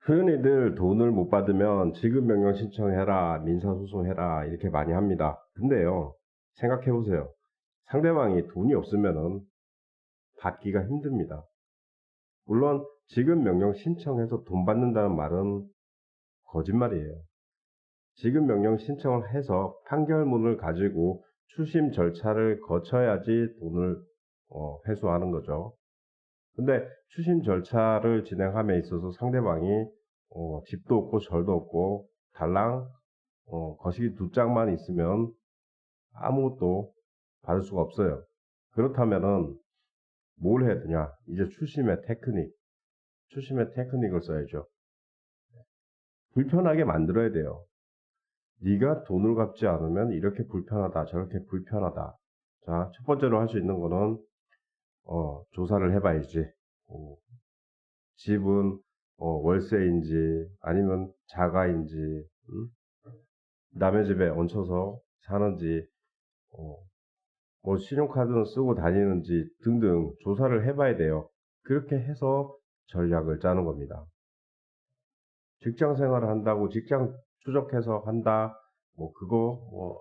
흔히들 돈을 못 받으면 지급명령 신청해라, 민사소송해라 이렇게 많이 합니다. 근데요, 생각해 보세요. 상대방이 돈이 없으면은 받기가 힘듭니다. 물론 지급명령 신청해서 돈 받는다는 말은 거짓말이에요. 지급명령 신청을 해서 판결문을 가지고 추심 절차를 거쳐야지 돈을 회수하는 거죠. 근데 추심 절차를 진행함에 있어서 상대방이 집도 없고 절도 없고 달랑 거시기 두 짝만 있으면 아무것도 받을 수가 없어요. 그렇다면은 뭘 해야 되냐? 이제 추심의 테크닉을 써야죠. 불편하게 만들어야 돼요. 네가 돈을 갚지 않으면 이렇게 불편하다, 저렇게 불편하다. 자, 첫 번째로 할 수 있는 거는 조사를 해봐야지. 집은 월세인지 아니면 자가인지, 남의 집에 얹혀서 사는지, 어, 뭐 신용카드는 쓰고 다니는지 등등 조사를 해봐야 돼요. 그렇게 해서 전략을 짜는 겁니다. 직장 생활을 한다고 직장 추적해서 한다, 그거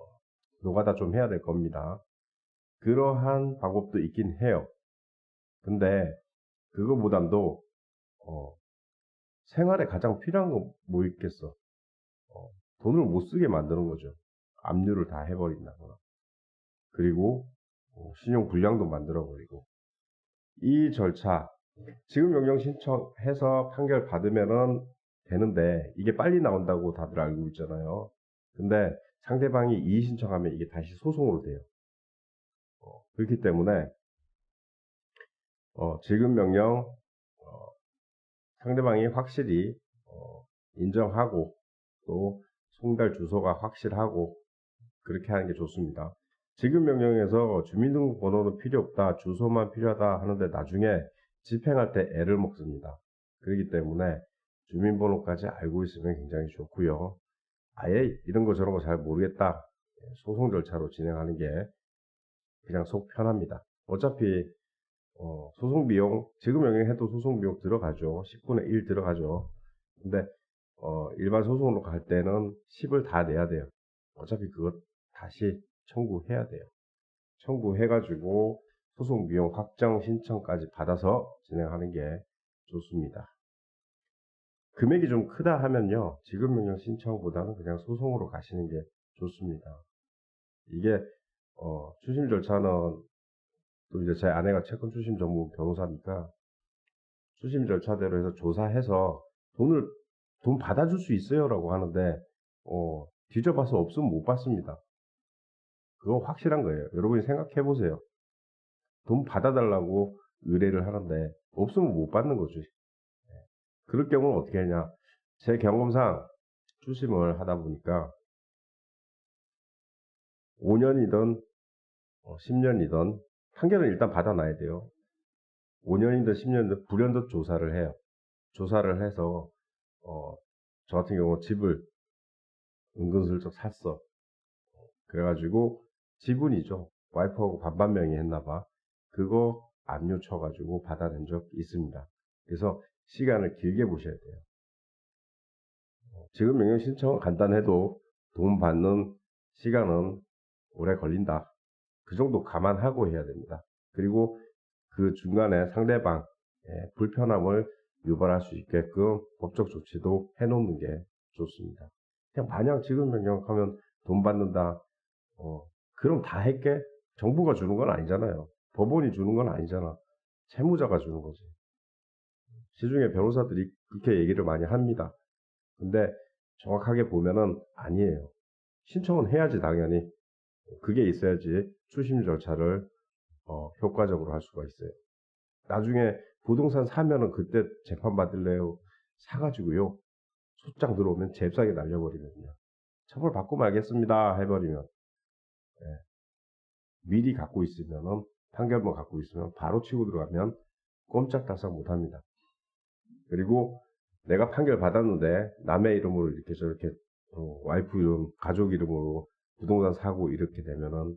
노가다 좀 해야 될 겁니다. 그러한 방법도 있긴 해요. 근데 그거보담도 어, 생활에 가장 필요한 건 뭐 있겠어? 돈을 못 쓰게 만드는 거죠. 압류를 다 해버린다거나. 그리고 신용 불량도 만들어버리고. 이 절차, 지급 명령 신청해서 판결 받으면은 되는데 이게 빨리 나온다고 다들 알고 있잖아요. 근데 상대방이 이의 신청하면 이게 다시 소송으로 돼요. 그렇기 때문에 지급 명령 상대방이 확실히 인정하고 또 송달 주소가 확실하고 그렇게 하는 게 좋습니다. 지급 명령에서 주민등록번호는 필요 없다, 주소만 필요하다 하는데 나중에 집행할 때 애를 먹습니다. 그렇기 때문에 주민번호까지 알고 있으면 굉장히 좋고요. 아예 이런 거 저런 거 잘 모르겠다, 소송 절차로 진행하는 게 그냥 속 편합니다. 어차피 소송 비용, 지급 명령해도 소송 비용 들어가죠. 10분의 1 들어가죠. 근데 일반 소송으로 갈 때는 10을 다 내야 돼요. 어차피 그것 다시 청구해야 돼요. 청구해가지고 소송 비용 확정 신청까지 받아서 진행하는 게 좋습니다. 금액이 좀 크다 하면요, 지급명령 신청보다는 그냥 소송으로 가시는 게 좋습니다. 이게 추심 절차는 또 이제 제 아내가 채권 추심 전문 변호사니까 추심 절차대로 해서 조사해서 돈 받아줄 수 있어요라고 하는데 뒤져봐서 없으면 못 받습니다. 그거 확실한 거예요. 여러분이 생각해 보세요. 돈 받아달라고 의뢰를 하는데 없으면 못 받는 거지. 그럴 경우는 어떻게 하냐? 제 경험상 추심을 하다 보니까 5년이든 10년이든 판결은 일단 받아놔야 돼요. 5년이든 10년이든 불현듯 조사를 해요. 조사를 해서 저 같은 경우 집을 은근슬쩍 샀어. 그래가지고 지분이죠. 와이프하고 반반 명의 했나봐. 그거 압류 쳐가지고 받아낸 적 있습니다. 그래서 시간을 길게 보셔야 돼요. 지금 명령 신청은 간단해도 돈 받는 시간은 오래 걸린다. 그 정도 감안하고 해야 됩니다. 그리고 그 중간에 상대방의 불편함을 유발할 수 있게끔 법적 조치도 해놓는 게 좋습니다. 그냥 마냥 지급 명령하면 돈 받는다. 그럼 다 할게? 정부가 주는 건 아니잖아요. 법원이 주는 건 아니잖아. 채무자가 주는 거지. 시중에 변호사들이 그렇게 얘기를 많이 합니다. 근데 정확하게 보면은 아니에요. 신청은 해야지 당연히. 그게 있어야지 추심 절차를 효과적으로 할 수가 있어요. 나중에 부동산 사면은 그때 재판 받을래요? 사가지고요. 소장 들어오면 잽싸게 날려버리거든요. 처벌 받고 말겠습니다 해버리면, 미리 갖고 있으면은, 판결문 갖고 있으면 바로 치고 들어가면 꼼짝달싹 못합니다. 그리고 내가 판결 받았는데 남의 이름으로 이렇게 저렇게 와이프 이름, 가족 이름으로 부동산 사고 이렇게 되면은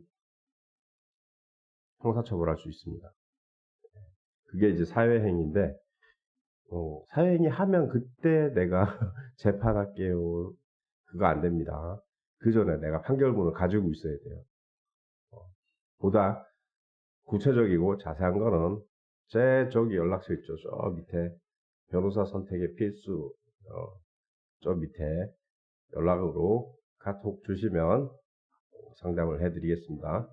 형사처벌할 수 있습니다. 그게 이제 사회행위인데 사행위 하면 그때 내가 재판할게요. 그거 안 됩니다. 그 전에 내가 판결문을 가지고 있어야 돼요. 보다 구체적이고 자세한 거는 저기 연락처 있죠. 저 밑에 변호사 선택의 필수, 저 밑에 연락으로 카톡 주시면 상담을 해드리겠습니다.